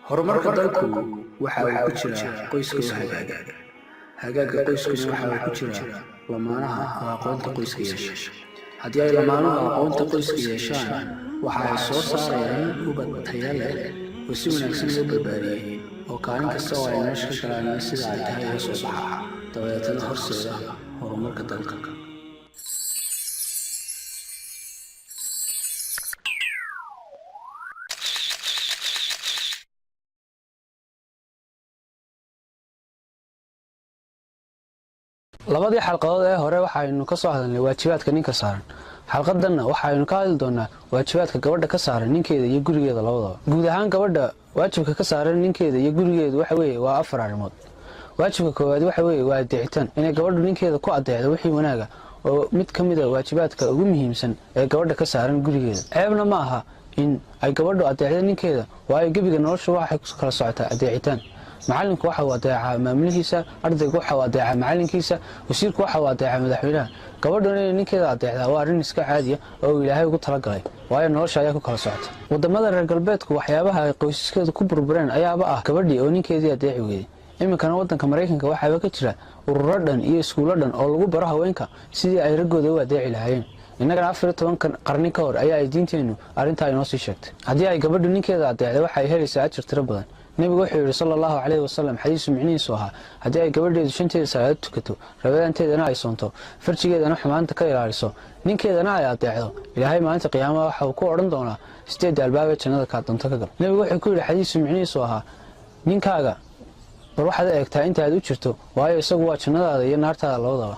horumarka dalku waxa uu ku jiraa qoyska oo hagaaga. Hagaaga qoyskuna waxa uu ku jiraa lamaanaha oo aqoonta qoyska yeesha. Haddii ay lamaanuhu aqoonta qoyska yeeshaan, waxa ay soo saarayaan ubad tayo leh oo si wanaagsan loo barbaariyay, oo kaalin kasta oo ay nolosha ka galaan sida ay tahay ay soo baxa, dabeetana horseeda horumarka dalka. labadii xalqadood ee hore waxaynu ka soo hadalnay waajibaadka ninka saaran. xalqadanna waxaynu ka hadli doonaa waajibaadka gabadha ka saaran ninkeeda iyo gurigeeda labadaba. guud ahaan gabadha waajibka ka saaran ninkeeda iyo gurigeedu waxa weeye waa 4 arrimood. waajibka koowaad waxa weeye waa adeecitaan, inay gabadhu ninkeeda ku adeecdo wixii wanaaga oo mid ka mid ah waajibaadka ugu muhiimsan ee gabadha ka saaran gurigeeda. ceebna ma aha in ay gabadhu adeecdo ninkeeda, waayo gebiga nolosha waxay ku kala socotaa adeecitaan. macallinku waxa uu adeecaa maamulkiisa, ardaygu waxa uu adeecaa macallinkiisa, wasiirku waxa uu adeecaa madaxweynaha. gabadhuna inay ninkeeda adeecdaa waa arrin iska caadi ah oo Ilaahay ugu talagalay, waayo nolosha ayaa ku kala socota. wadamada reer galbeedku waxyaabaha ay qoysaskeedu ku burbureen ayaaba ah gabadhii oo ninkeedii adeeci weeyay. iminkana wadanka Mareykanka waxaa ka jira ururo dhan iyo iskuulo dhan oo lagu baro haweenka sidii ay ragooda u adeeci lahaayeen. innagana 14 qarni ka hor ayaa ay diinteenu arrintaa inoo sii sheegtay. haddii ay gabadhu ninkeeda adeecdo waxay helaysaa ajir tiro badan. nabigu wuxuu yiri sallallahu alayhi wasallam xadiis micnihiisu ahaa haddii ay gabadheedu 5 salaad tukato, rabaanteedana ay soonto, farjigeedana xumaanta ka ilaaliso, ninkeedana ay adeecdo, Ilaahay maalinta qiyaamaha waxa uu ku oran doonaa 8 albaab ee jannada ka doonto ka gal. nabigu wuxuu ku yiri xadiis micnihiisu ahaa ninkaaga bal waxaad eegtaa inta aad u jirto, waayo isagu waa jannadaada iyo naartaada labadaba.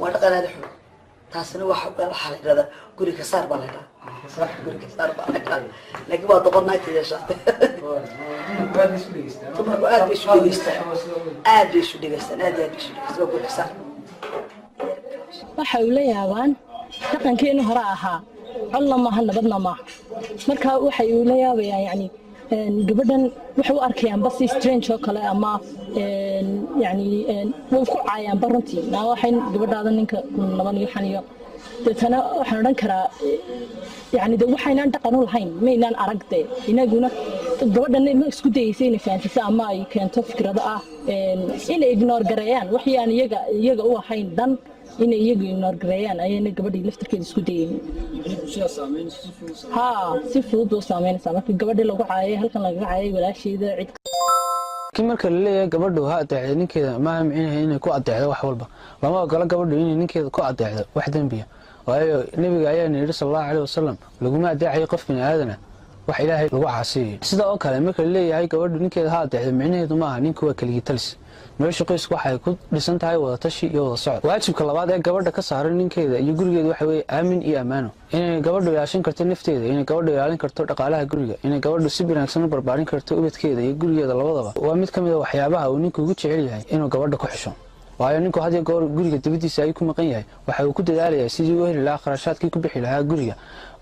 waa dhaqanaad xun taasina waxa la yiraahdaa guri ka saar baa la yiraahdaa guri ka saar baa la yiraahdaa laakiin waa doqonnaa tiyeesha aad isu dhigaystaan guri ka saar waxa uu leeyahay dhaqankeenu hore ahaa alla ma nabadna ma marka waxa uu leeyahay yani gabadhan wuxuu arkayaan bas strange oo kale ama yani way ku caayaan barantii waxay gabadhaada ninka naban iyo xaniyo dadana waxaan oran karaa yani waxaynan dhaqan u lahayn meeynaan aragtay inaguna gabadhan ma isku dayeysay inay fahanto ama ay keento fikrado ah in ignore gareeyaan wixii aan iyaga u ahayn dan inay iyagu ignore gareeyaan ayayna gabadhii laftirkeeda isku dayeen. si fudud oo saameynaysa markii gabadhii lagu caayay halkan laga caayay walaasheeda cid marka la leeyahay gabadhu ha adeecdo ninkeeda ma micnaheedu inay ku adeecdo wax walba. lama ogola gabadhu inay ninkeeda ku adeecdo wax dambiya, waayo nabiga ayaa yiri sallallahu alayhi wasallam laguma adeecayo qof bini aadana wax Ilaahay lagu caasiyo. sidoo kale marka la leeyahay gabadhu ninkeeda ha adeecdo micnaheedu ma aha ninku waa kaliya talis. nolosha qoysku waxay ku dhisan tahay wada tashi iyo wada socod. waajibka labaad ee gabadha ka saaran ninkeeda iyo gurigeeda waxa weeye aamin iyo amaano. inay gabadhu ilaashan karto nafteeda, inay gabadhu ilaalin karto dhaqaalaha guriga, inay gabadhu si wanaagsan u barbaarin karto ubadkeeda iyo gurigeeda labadaba. waa mid ka mid ah waxyaabaha uu ninku ugu jecel yahay inuu gabadha ku xisho, waayo ninku hadii goor guriga dibadiisa ay ku maqan yahay waxa uu ku dadaalayaa sidii uu heli lahaa kharashaadkii ku bixi lahaa guriga,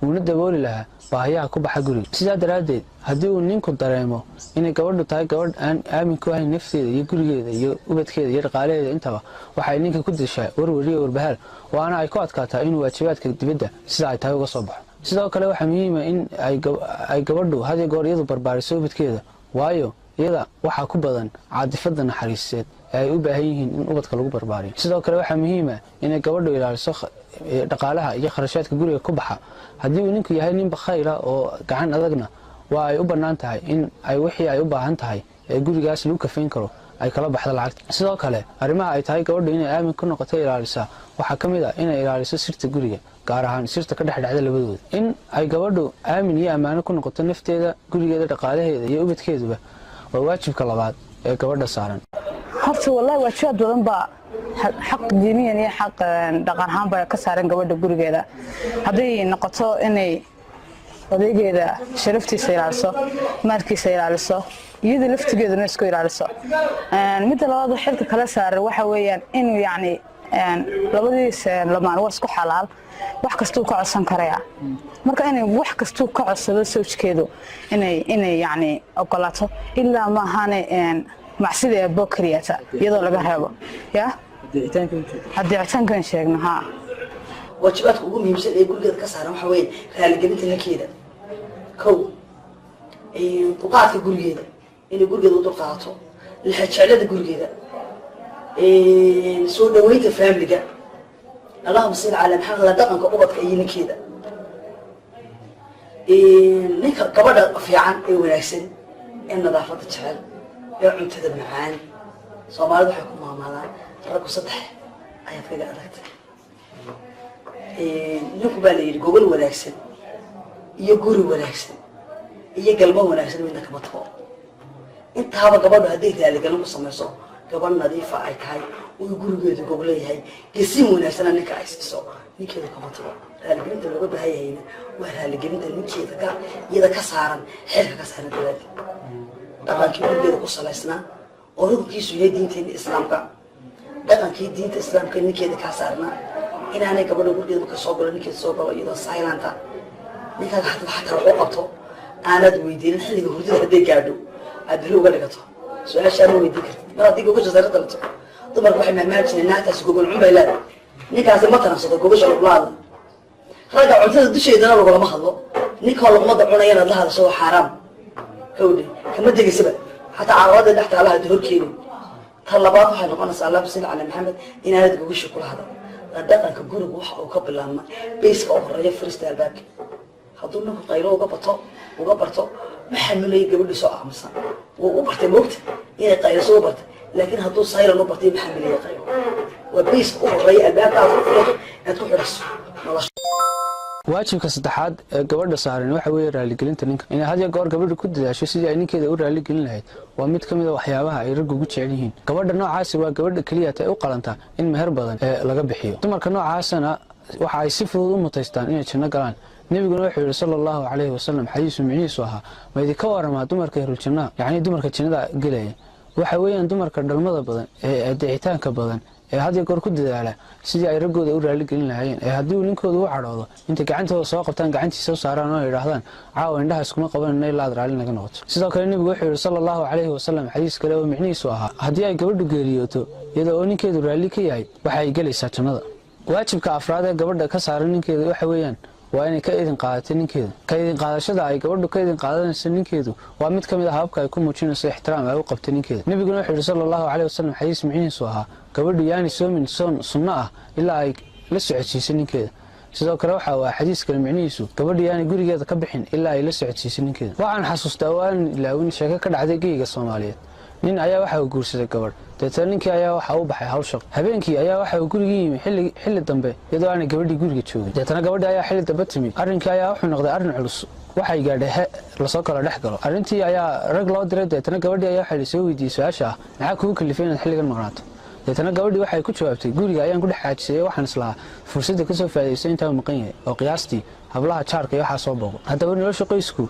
uuna dabooli lahaa baahiyaha ku baxa guriga. sidaa daraadeed haddii uu ninku dareemo inay gabadhu tahay gabadh aan aamin ku ahayn nafteeda iyo gurigeeda iyo ubadkeeda iyo dhaqaalaheeda intaba, waxay ninka ku dishaa warwariyo warbahaal, waana ay ku adkaataa inuu waajibaadka dibadda sida ay tahay uga soo baxo. sidoo kale waxaa muhiim ah in ay gabadhu hadii goor iyadu barbaariso ubadkeeda, waayo iyada waxaa ku badan caadifada naxariiseed ay u baahan yihiin in ubadka lagu barbaariyo. sidoo kale waxaa muhiim ah inay gabadhu ilaaliso dhaqaalaha iyo kharashaadka guriga ku baxa. haddii uu ninku yahay nin bakhayl ah oo gacan adagna, waa ay u bannaan tahay in ay wixii ay u baahan tahay ee gurigaas lagu kafayn karo ay kala baxdo lacagta. sidoo kale arrimaha ay tahay gabadhu inay aamin ku noqoto ilaalisa waxaa ka mid ah inay ilaaliso sirta guriga, gaar ahaan sirta ka dhexdhacda labadooda. in ay gabadhu aamin iyo ammaano ku noqoto nafteeda, gurigeeda, dhaqaalaheeda iyo ubadkeeduba waa waajibka labaad ee gabadha saaran. horta wallahi waajibaad badan baa xaq diiniyan iyo xaq dhaqan ahaan baa ka saaran gabadha gurigeeda. haddii noqoto inay odaygeeda sharaftiisa ilaaliso, maalkiisa ilaaliso, iyada laftigeeduna isku ilaaliso. midda labaad xilka kala saaran waxa weeyaan inuu yani labadiis lamaan waa isku xalaal, wax kastuu ka codsan karaya. marka inay wax kastuu ka codsado sawjkeedu inay yani ogolaato ilaa ma ahane macsida ee bokriyata iyadoo laga reebo ya adeecitaankan sheegno. waajibaadka ugu muhiimsan ee gurigeeda ka saaran waxa weeye raaligelinta ninkeeda. kow dulqaadka gurigeeda inay gurigeeda u dulqaadato lixajeclada gurigeeda soo dhaweynta faamiliga allahuma salli calaa maxamed la dhaqanka ubadka iyo ninkeeda ninka gabadha fiican ee wanaagsan ee nadaafada jecel ee cuntada macaan soomaalida waxay ku maamaadaan raggu 3 ayaad kaga adagtay ninku baa la yidhi gogol wanaagsan iyo guri wanaagsan iyo galmo wanaagsan midna kama tago intaaba gabadhu hadday raaligelin ku samayso gabadh nadiifa ay tahay oo gurigeedu gogol leeyahay gesin wanaagsan ninka ay siiso ninkeeda kama tago raaligelinta looga baahan yahayna waa raaligelinta ninkeeda iyada ka saaran xeerka ka saaran dawladda dhaqankii gurigeeda ku salaysnaa oo rukunkiisu yahay diinteena islaamka dhaqankii diinta islaamka ninkeeda ka saarnaa inaanay gabadha gurigeeda ka soo galo ninkeeda soo galo iyadoo silenta ninkaga xataa waxu qabto aanad weydiinin xilliga hurdada hadday gaadho aad beri uga dhigato su-aashaana weydiin kartid mar haddii gogasha sare dalto dumarku waxay mahmahan jireen naagtaasi gogol cun bay leedahay ninkaasi ma tanansado gogasha lagula hadlo ragga cuntada dusheedana lagulama hadlo ninkoo luqmada cunaya inaad la hadasho waa xaaraam hawdhe kama degaysaba xataa caalamada dhex taalaha ad horkeenin tan labaad waxay noqonaysaa allahuma salli calaa maxamed inaanad gogasha kula hadal dhaqanka gurigu waxa uu ka bilaabma bayska u horeeya furista albaabka hadduu ninku qaylo uga barto maxaa nulay gabadhi soo aamusan wuu u bartay moogta inay qaylo soo bartay laakiin hadduu saylan u bartay maxaa nulay qaylo waa bayska u horeeya albaabka aad ku furato aad ku xidhaso nolosha waajibka saddexaad ee gabadha saaran waxa weeye raaligelinta ninka inay had iyo goor gabadha ku dadaasho sidii ay ninkeeda u raaligelin lahayd waa mid ka mid a waxyaabaha ay raggu ugu jecel yihiin gabadha noocaasi waa gabadha keliya tay u qalantaa in meher badan ee laga bixiyo dumarka noocaasana waxa ay si fudud u mutaystaan inay janno galaan nebiguna wuxuu yidhi sala allahu calayhi wasalam xadiisu micnihiisu ahaa ma idinka waramaa dumarka ahluljannaha yacnii dumarka jannada gelaya waxa weeyaan dumarka dhalmada badan ee adeecitaanka badan ee had iyo goor ku dadaala sidii ay raggooda u raaligelin lahaayeen ee haddii uu ninkooda u cadhoodo intay gacantooda soo qabtaan gacantiisa u saaraan oo yidhaahdaan caawa indhaha iskuma qabanayna ilaa aad raalli naga noqoto sidoo kale nebigu wuxuu yidhi sala allahu calayhi wasalam xadiis kale oo micnihiisu ahaa haddii ay gabadhu geeriyooto iyadoo oo ninkeedu raalli ka yahay waxa ay gelaysaa jannada waajibka afraad ee gabadha ka saaran ninkeeda waxa weeyaan waa inay ka idin qaadato ninkeeda ka idin qaadashada ay gabadhu ka idin qaadanayso ninkeedu waa mid ka mid ah hababka ay ku muujinayso ixtiraam ay u qabto ninkeeda nebiguna wuxuu yidhi sala allahu calayhi wasalam xadiis micnihiisu ahaa gabadhu yaani soomin soon sunno ah ilaa ay la socodsiiso ninkeeda sidoo kale waxa waa xadiis kale micnihiisu gabadhu yaani gurigeeda ka bixin ilaa ay la socodsiiso ninkeeda waxaan xasuustaa oo aan ilaawin sheeko ka dhacday geyga soomaaliyeed nin ayaa waxa uu guursaday gabadh deetana ninkii ayaa waxa u baxay hawl shaqo habeenkii ayaa waxa uu gurigii yimi xilli dambe iyadoo aanay gabadhii guriga joogin deetana gabadhii ayaa xilli dambe timid arrinkii ayaa wuxuu noqday arrin culus waxay gaadhay lasoo kala dhex galo arrintii ayaa rag loo diray deetana gabadhii ayaa waxay soo weydiiyey su-aasha ah maxaa kugu kalifay inaad xilligan maqnaato deetana gabadhii waxay ku jawaabtay guriga ayaan ku dhex xaajisay waxaan islahaa fursadda kasoo faa'iidaystay intaa maqan yahay oo qiyaastii hablaha jaarka iyo waxaa soo booqo haddaba nolosha qoysku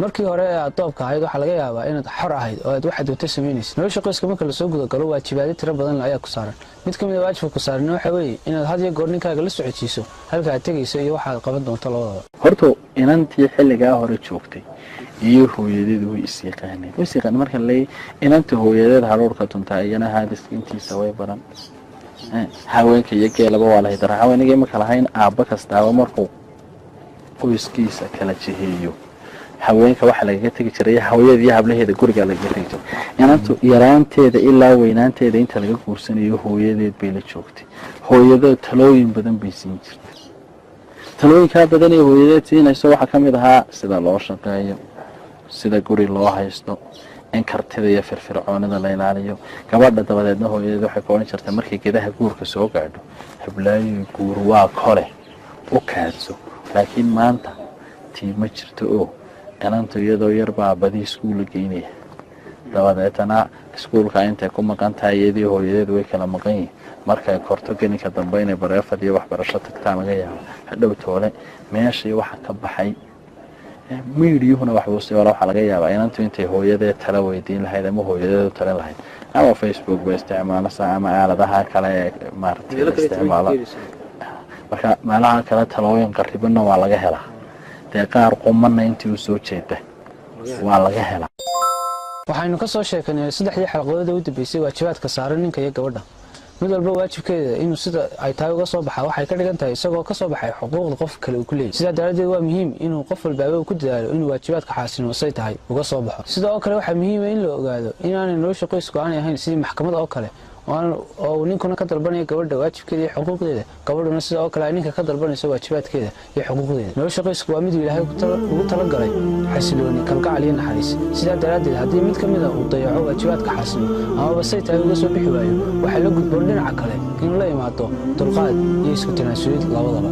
markii hore ee aad doobka ahayd waxaa laga yaabaa inaad xor ahayd oo aad waxaad wata samaynaysid nolosha qoyska marka lasoo gudagalo waajibaadyo tiro badan ayaa ku saaran mid ka mid a waajibka ku saaran waxa weeye inaad had iyo goor ninkaaga la socodsiiso halka aad tegayso iyo waxaad qaban doonto labadaba horta inantii xilligaa hore joogtay iyo hooyadeed way isyaqaaneen marka leey inanta hooyadeed haruurka tuntaa iyana haadiska intiisa way baran haweenka iyo geelaba waa lahayd haweenigii marka lahayn aabba kastaaba markuu qoyskiisa kala jiheeyo haweenka waxa lagaga tegi jiray haweeneyda iyo hablaheeda guriga lagaga tegi jiray inantu yaraanteeda ilaa weynaanteeda inta laga guursanayo hooyadeed bay la joogtay hooyadeed talooyin badan bay siin jirtay talooyinka badan ee hooyadeed siinayso waxa kamid ahaa sida loo shaqeeyo sida guri loo haysto in kartida iyo firfircoonida la ilaaliyo gabadha dabadeedna hooyadeed waxay ka oran jirtay markii gedaha guurka soo gaadho hablaayo guur waa kole u kaadso laakiin maanta tii ma jirto oo inantu iyadoo yar baa badi iskuul geynaya dabadeetana iskuulka intay ku maqan tahay iyadii hooyadeed way kala maqan yihiin markay korto geninka dambe inay bareefad iyo waxbarasho tagtaa laga yaabo hadhow toole meeshii waxa ka baxay miidiyuhuna waxaa laga yaabaa inantu intay hooyadeed tala weydiin lahayd ama hooyadeed u talin lahayd ama facebook ba isticmaalasa ama aaladaha kale ee maaragtay isticmaala marka meelaha kale talooyin qaribana waa laga helaa dee qaar qumana intii u soo jeeda waa laga helaa waxaynu ka soo sheekanay 3 xalqadood u dambeysay waajibaadka saaran ninka iyo gabadha mid walba waajibkeeda inuu sida ay tahay uga soo baxaa waxay ka dhigan tahay isagoo ka soo baxay xuquuqda qof kale uu ku leeyahay sidaa daraaddeed waa muhiim inuu qof walbaaba uu ku dadaalo inuu waajibaadka xaasilnimo say tahay uga soo baxo sidoo kale waxaa muhiim in la ogaado inaanay nolosha qoysku aanay ahayn sidii maxkamad oo kale oo ninkuna ka dalbanaya gabadha waajibkeeda iyo xuquuqdeeda gabadhuna sida oo kale ay ninka ka dalbanayso waajibaadkeeda iyo xuquuqdeeda nolosha qoysku waa mid ilaahay ugu talagalay xasilooni kalgacal iyo naxariis sidaa daraaddeed haddii mid ka mid a uu dayaco waajibaadka xaasilnimo amaba say tahay uga soo bixi waayo waxaa la gudboon dhinaca kale inuu la imaado dulqaad iyo isku tanaasulid labadaba